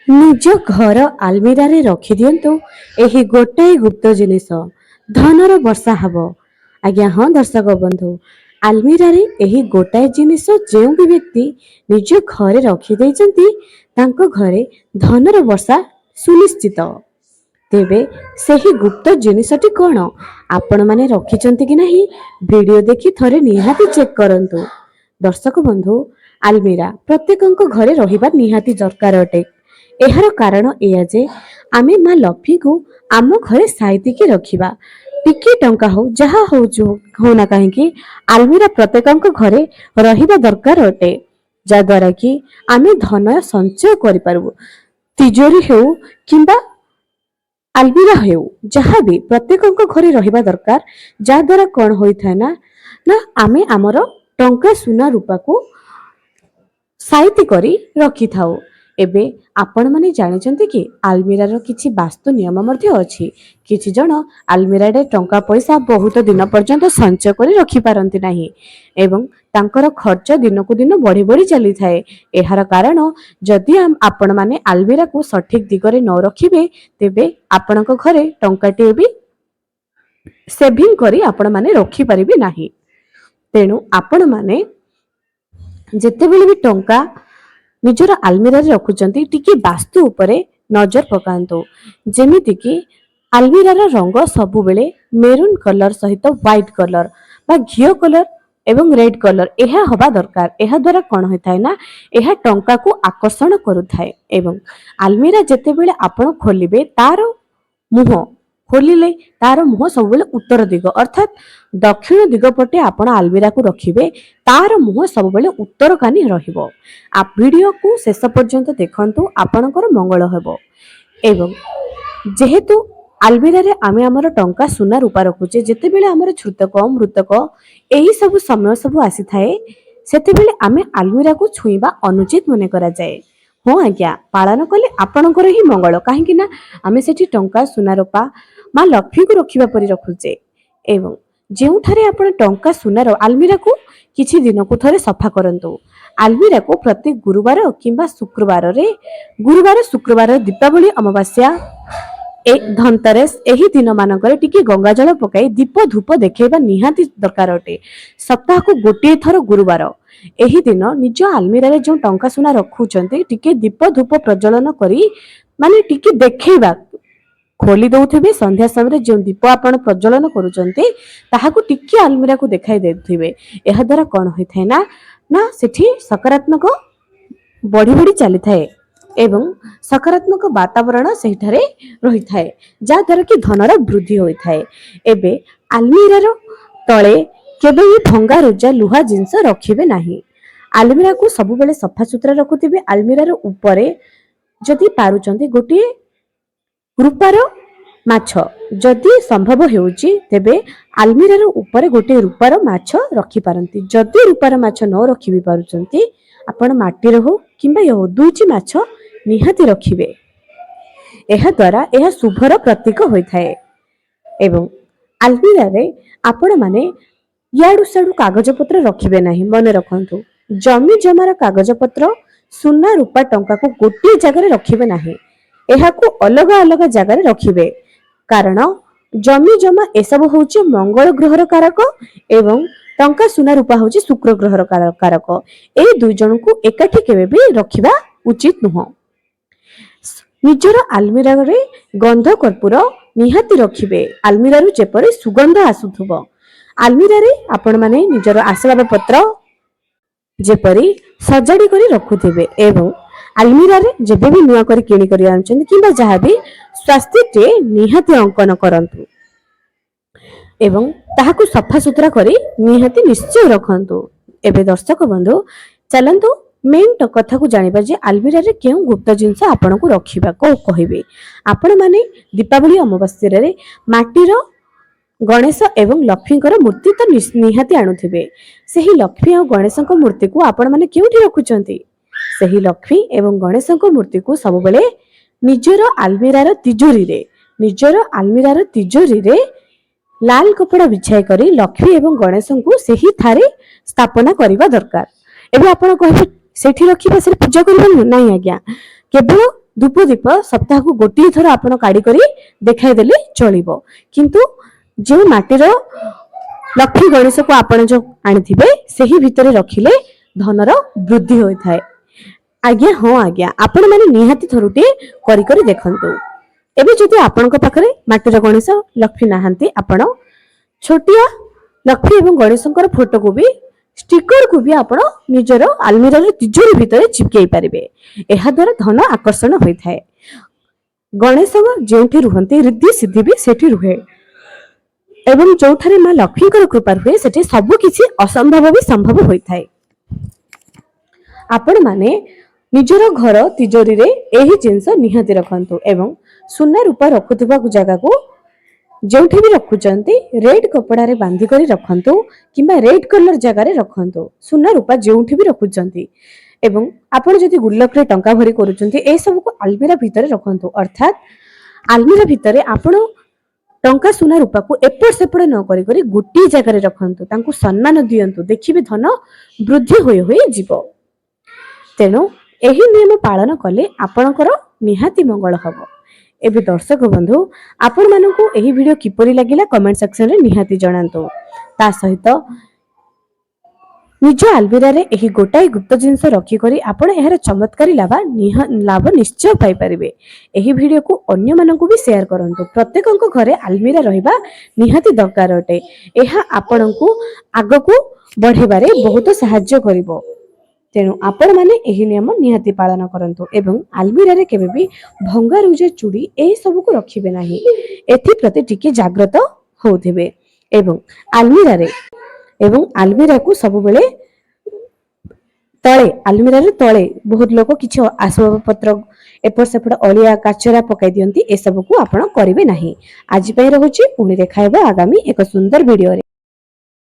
निज घर आलमिरारे रखी दियंतु एही गोटाए गुप्त जिनिस धनर वर्षा हब। आज्ञा हाँ दर्शक बंधु, आलमिरारे एही गोटाए जिनिस जो भी व्यक्ति निज घरे रखी देइचंती तांको घरे धनर वर्षा सुनिश्चित। तेबे सेही गुप्त जिनिसटी कौन आपण माने रखिचंती कि नहीं वीडियो देखि थरे निहाती चेक करंतु। दर्शक बंधु, आलमिरा प्रत्येकଙ୍କ घरे रहिबा निहाती दरकार अटे। एहार कारण एया जे आमे माँ लक्ष्मी को आम घरे साइतिकी रखिबा। टिके टंका हो जहा होना कहीं आलमिरा प्रत्येकଙ୍କ घरे रहिबा दरकार अटे, जा द्वारा कि आमे धन संचय करि पारबो। तिजोरी हेउ किंबा आलमिरा हेउ जहाँ भी प्रत्येकଙ୍କ घरे रहिबा दरकार, जा द्वारा कौन होइथाय ना ना आमे आमर टंका सुना रूपा को साइती करी रखी थाओ। एबे आपण माने जानिचंती कि आलमिरार किछि वास्तु नियम मध्य अछि। किछि जण आलमिराडे टंका पैसा बहुत दिन पर्यंत संचय करी रखि पारंती नाही एवं तांकर खर्च दिनकु दिन बढ़ी बढ़ी चली थाए। एहार कारण जदि आपण माने आलमिरा को सठिक दिगरे न रखिबे तेबे आपणक घरे टंकाटे भी सेविंग करी आपण माने रखि परिबे नाही। तेनु आपण माने जेतेबेले भी टंका निजर आलमिरा रखुचंती टिके वास्तु उपरे नजर पकांतु। जेमिति कि आलमिरार रंग सबु बेले मेरून कलर सहित व्हाइट कलर बा घियो कलर एवं रेड कलर एहा हवा दरकार। एहा द्वारा कौन होता है ना, एहा टंका को आकर्षण करुथाए एवं आलमिरा जेतेबेले आपण खोलिबे तार मुह खोलिले तार मुह सब उत्तर दिग अर्थात दक्षिण दिग पटे आपण आलमिरा को रखिबे, तार मुह सब उत्तर कानी रहिबो। आप वीडियो को शेष पर्यंत देखंतु, आपणकर मंगल हेबो। एवं जेहेतु आलमिरा रे आमे हमर टंका सुना रूपा रखुचे, जेतेबेले हमर छुतक मृतक एही सब समय सब आसी थाए सेतेबेले आमे आलमिरा को छुईबा अनुचित मने करा जाए। हाँ आज्ञा, पालन कले आपणकर ही मंगल, कहीं ना आमे सेठी टंका सुना रूपा माँ लक्ष्मी को रखिबा परि रखुचे। एवं जेउठारे आपण टंका सुनार आलमिरा को किछि दिन को थरे सफा करंतु। आलमिरा को प्रत्येक गुरुवार किंबा गुरुवार शुक्रवार दीपावली अमावास्या धनतेरस एही दिन मानकर टिके गंगा जल पकाई दीप धूप देखैबा निहाती दरकार अटे। सप्ताह को गोटे थर गुरुवार एही दिन निज आलमिरा रे जो टंका सुना रखुचंती टिके दीप धूप प्रज्वलन करी माने टिके देखैबा खोली दउथिबे। संध्या समय जो दीप आपण प्रज्वलन करूचंती ताहाकु टिके आलमिरा को देखाई देथिबे। एहा द्वारा कोन होइथाय ना ना सेठी सकारात्मक बढ़ी बढ़ी चली थाए एवं सकारात्मक वातावरण सेठारे रही थाए, जा द्वारा कि धनर वृद्धि होई थाए। एबे आलमिरार तळे केबे भी भंगा रुजा लुहा जिंस रखिबे नाही। आलमिरा को सब बेले सफा सुतरा रखुथिबे। आलमिरार उपरे जदि पारुचंती गोटे रूपार माछ जदि संभव हेउची तेबे आलमिरार उपरे गोटे रूपार माछ रखि पारंती। जदि रूपार माछ न रखि भी पारुचंती आपण माटी हो किंबा दुईटी माछ निहाती रखिबे। एहा द्वारा एहा शुभर प्रतीक होई थाए। एवं आलमिरा रे आपण माने याडू साडू कागज पत्र रखिबे नाही। मने रखंतु, जमी जमार कागज पत्र सुना रूपा टंका को गोटे जगह रखिबे नाही, एहा को अलग अलग जगह रखिबे। कारण जमी जमा एसब होची मंगल ग्रहर कारक एवं टंका सुना रूपा होची शुक्र ग्रहर कारक। ए दुई जन को एकाठी केबे भी रखिबा उचित नुह। निजर आलमिरा रे गंध कर्पूर निहाती रखिबे। आलमिरा रु जेपरि सुगंध आसुथुबो। आलमिरा रे आपण माने निजर आसबाब पत्र जेपरि सजाड़ी करी रखुथिबे एवं आलमिरा रे जेबे भी नुआ करी किणी करी आनचंदी किंबा जहा भी स्वास्थ्यटे निहाती अंकन करंतु एवं ताहाकु सफा सुतरा करी निहाती निश्चय रखंतु। एबे दर्शक बंधु, चलंतु मेन कथा को जानिबा जे आलमिरा रे केउ गुप्त जिंस आपण को रखिबा को कहिबे। आपण माने दीपावली अमावास्या रे माटीर गणेश एवं लक्ष्मीकर मूर्ति तो निहाती आणुथिबे। सेही लक्ष्मी और गणेशक मूर्ति को आपण माने केउठी रखुचंती? सेही लक्ष्मी एवं गणेशक मूर्ति को सब बेले निजर आलमिरार तिजोरी रे लाल कपड़ा बिछाई करी लक्ष्मी एवं गणेश को सेही थारे स्थापना करिबा दरकार। एबे आपण कहबे सेठी रखिबा से पूजा करबा नहीं आज्ञा, केवल धूप दीप सप्ताह को गोटे थर आपण काढ़ी करी देखाईदेले चलिबो। किंतु जो माटीर लक्ष्मी गणेश को आपण जो आनिथिबे सेही भितरे रखिले धनर वृद्धि होइथाय। आज्ञा हाँ आज्ञा आपण माने निहाती थरुटे करी करी देखंतु। एबे जदि आपनक पाखरे माटीर गणेश लक्ष्मी नाहांती आपण छोटिया लक्ष्मी एवं गणेशंकर फोटो को भी स्टिकर को भी आपण निजर आलमीरा तिजोरी भितर चिपकाई पारिबे। एहा द्वारा धन आकर्षण होइथाय। गणेश जेउठी रुहंती रिद्धि सिद्धि भी सेठी रुहे एवं जोठारे मां लक्ष्मीकर कृपा हुए सेठी सब किछि असंभव भी संभव होइथाय। आपण माने निजर घर तिजोरी रे एही जिंस निहाती रखंतु एवं सुना रूपा रखुथिबा जगह को जोठी भी रखुचंती रेड कपड़ा रे बांधी करी रखंतु किंबा रेड कलर जगह रे रखंतु। सुना रूपा जोठी भी रखुचंती एवं आपण जदि गुल्लक रे टंका भरी करूचंती ए सब को आलमीरा भितरे रखंतु। अर्थात आलमीरा भितरे आपण टंका सुना रूपा को एपट सेपट न करी करी गोटी जगह रे रखंतु। तांकु सम्मान दियंतु। देखिबे धन वृद्धि होय होय जीवो। तेणु एही नियम पालन कले आपणकर निहाती मंगल हबो। एबे दर्शक बंधु आपण मानकु एही वीडियो किपरि लागिला कमेंट सेक्शन रे निहाती जणांतु। ता सहित निज आलमीरा रे एही गोटाई गुप्त जिंस रखी करी आपण एहार चमत्कारी लाभ निश्चय पाई परिबे। एही वीडियो को अन्य मानकु भी शेयर करंतु। प्रत्येकंक घरे आलमीरा रहिबा निहाती दरकार अटे। एहा आपणकु आगकु बढ़ेबारे बहुत सहाय्य करिवो। तेणु आपण माने एही नियम निहाती पालन करंतु एवं आलमीरा रे केबे भी भंगा रुजा चूड़ी एही सब को रखिबे नाही। एथि प्रति टिके जागृत होथिबे एवं आलमीरा को सब बेले तळे आलमीरा रे तळे बहुत लोक किछ आसबाब पत्र एपट सेपट अलिया काचरा पकाई दियंती। ए सब को आपण करिवे नाही। आज पय रहूची पुणी देखाइबो आगामी एक सुंदर वीडियो रे।